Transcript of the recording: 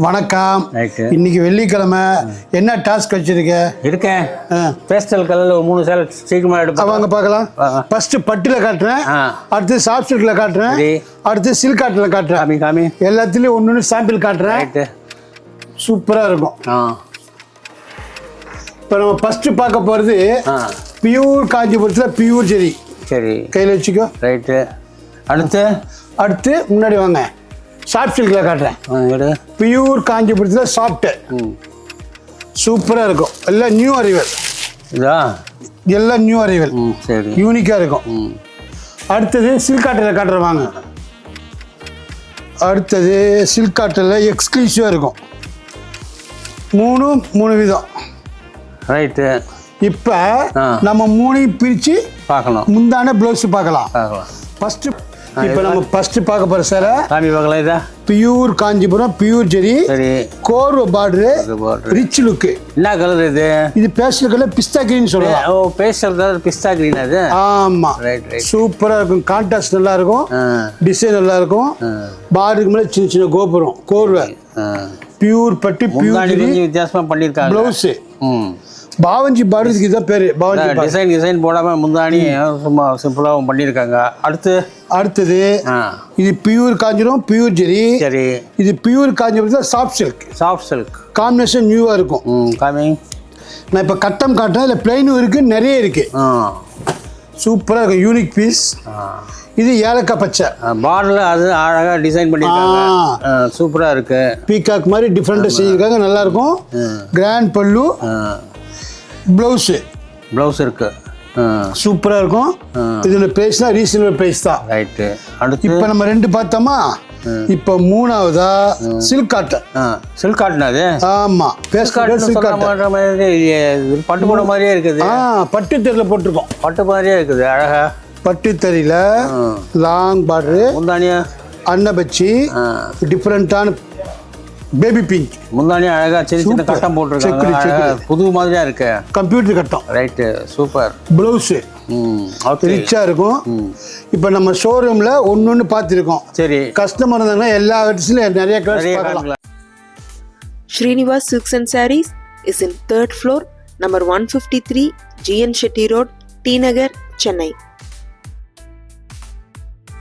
வணக்கம். இன்னைக்கு வெள்ளிக்கிழமை என்ன டாஸ்க் வச்சிருக்க? இருக்கேன். பேஸ்டல் கலர்ல 3 சேலை சீக்கிரமா எடுப்போம். வாங்க பார்க்கலாம். ஃபர்ஸ்ட் பட்டுல காட்டுறேன், அடுத்து சாஃப்ட் சில்க்ல காட்டுறேன், அடுத்து சில்க் காட்டன்ல காட்டுறேன். காமி எல்லாத்துலயும் ஒன்னு சாம்பிள் காட்டுறேன். சூப்பரா இருக்கும். இப்போ நம்ம ஃபர்ஸ்ட் பார்க்க போறது பியூர் காஞ்சிபுரத்துல பியூர் ஜெரி. சரி, கையில் வச்சுக்கோ. ரைட்டு. அடுத்து முன்னாடி வாங்க, சாஃப்ட் சில்க்ல காட்டுறேன். பியூர் காஞ்சிபுரத்தில் சாஃப்ட் சூப்பராக இருக்கும். எல்லாம் நியூ அரைவல், எல்லாம் நியூ அரைவல். சரி, யூனிக்காக இருக்கும். அடுத்தது சில்க் காட்டனில் காட்டுறேன் வாங்க. அடுத்தது சில்க் காட்டனில் எக்ஸ்க்ளூசிவாக இருக்கும். மூணு விதம். ரைட்டு. இப்போ நம்ம 3 பிரித்து பார்க்கலாம். முந்தான ப்ளவுஸ் பார்க்கலாம். ஃபர்ஸ்ட் இப்போ நம்ம ஃபர்ஸ்ட் பார்க்க போற சார் சாமி பார்க்கலாம். இதா பியூர் காஞ்சிபுரம் பியூர் ஜெரி. சரி, கோர்வ பார்டர், ரிச் லுக். என்ன கலர் இது? இது பேஸ்டல் கலர், பிஸ்தா கிரீன் சொல்லலாம். ஓ, பேஸ்டல் கலர் பிஸ்தா கிரீன் அது. ஆமா, ரைட் ரைட். சூப்பரா இருக்கும். கான்ட்ராஸ்ட் நல்லா இருக்கும், டிசைன் நல்லா இருக்கும். பார்டருக்கு மேல சின்ன சின்ன கோபுரம், கோர்வ பியூர் பட்டு பியூர் ஜெரி வித்தியாசமா பண்ணிருக்காங்க. ப்ளவுஸ் பாவஞ்சி பார்டருக்கு இதான் பேரு. பாவஞ்சி டிசைன் போடாம முந்தானி சும்மா சிம்பிளாகவும் பண்ணியிருக்காங்க. அடுத்தது இது பியூர் காஞ்சிபுரம் பியூர் ஜெரி. சரி, இது பியூர் காஞ்சிபுரத்தில் சாஃப்ட் சில்க் காம்பினேஷன் நியூவா இருக்கும். நான் இப்போ கட்டம் காட்டுறேன். இல்லை பிளைனும் இருக்கு, நிறைய இருக்கு. சூப்பராக இருக்கும், யூனிக் பீஸ். இது ஏலக்காய் பச்சை பார்டர்ல அது அழகாக டிசைன் பண்ணியிருக்காங்க. சூப்பராக இருக்கு. பீகாக் மாதிரி டிஃப்ரெண்டாக செஞ்சிருக்காங்க, நல்லா இருக்கும். கிராண்ட் பல்லு, ப்ளவுஸ் இருக்கு, சூப்பரா இருக்கும். இதோட பிரைஸ்னா ரீசனபிள் பிரைஸ் தான். ரைட்டு. அடுத்து இப்போ நம்ம 2 பார்த்தோமா, இப்போ 3ஆவதா சில்க் காட்டன். அது ஆமா, சில்க் காட்டன் பட்டு போட மாதிரியே இருக்குது. பட்டு தறியில போட்டிருக்கோம். பட்டு மாதிரியே இருக்குது, அழகா பட்டு தறியில லாங் பார்டரு, முந்தானியா அன்னபச்சி, டிஃப்ரெண்டான பேபி பிங்க் முந்தானி, அழகா சின்ன சின்ன கட்டம் போட்டிருக்காங்க. புது மாதிரியா இருக்கு, கம்ப்யூட்டர் கட்டம். Right, super. ப்ளவுஸ் ரிச்சா இருக்கும். இப்போ நம்ம ஷோரூம்ல ஒன்னு பார்த்துருக்கோம். சரி, கஸ்டமர் இருந்தாங்கன்னா எல்லா இடத்துலயும் நிறைய கலர்ஸ் பார்க்கலாம். Srinivas Silks and Sarees is in 3rd floor, number 153, GN Shetty Road, T Nagar, Chennai.